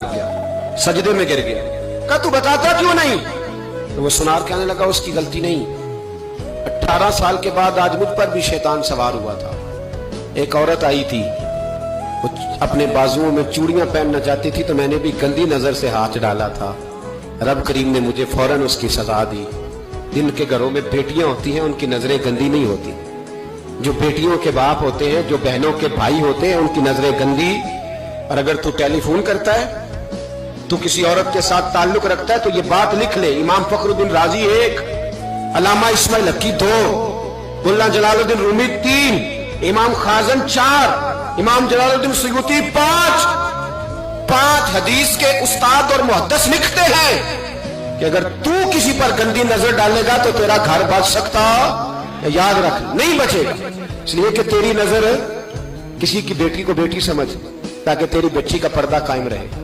गया, सजदे में गिर गया। कहा तू बताता क्यों नहीं? तो वो सुनार कहने लगा उसकी गलती नहीं। 18 साल के बाद आज मुझ पर भी शैतान सवार हुआ था। एक औरत आई थी, वो अपने बाजुओं में चूड़ियां पहनना चाहती थी, तो मैंने भी गंदी नजर से हाथ डाला था। रब करीम ने मुझे फौरन उसकी सजा दी। जिनके घरों में बेटियां होती हैं उनकी नजरें गंदी नहीं होती। जो बेटियों के बाप होते हैं, जो बहनों के भाई होते हैं, उनकी नजरें गंदी। और अगर तू टेलीफोन करता है, तू किसी औरत के साथ ताल्लुक रखता है, तो ये बात लिख ले, इमाम फखरुद्दीन राजी 1, अल्लामा इस्माइल हक्की 2, मुल्ला जलालुद्दीन रूमी 3, इमाम खाजन 4, इमाम जलालुद्दीन सुयूती 5 हदीस के उस्ताद और मुहद्दिस लिखते हैं कि अगर तू किसी पर गंदी नजर डालेगा तो तेरा घर बच सकता, याद रख, नहीं बचेगा। इसलिए कि तेरी नजर किसी की बेटी को बेटी समझ, ताकि तेरी बच्ची का पर्दा कायम रहे।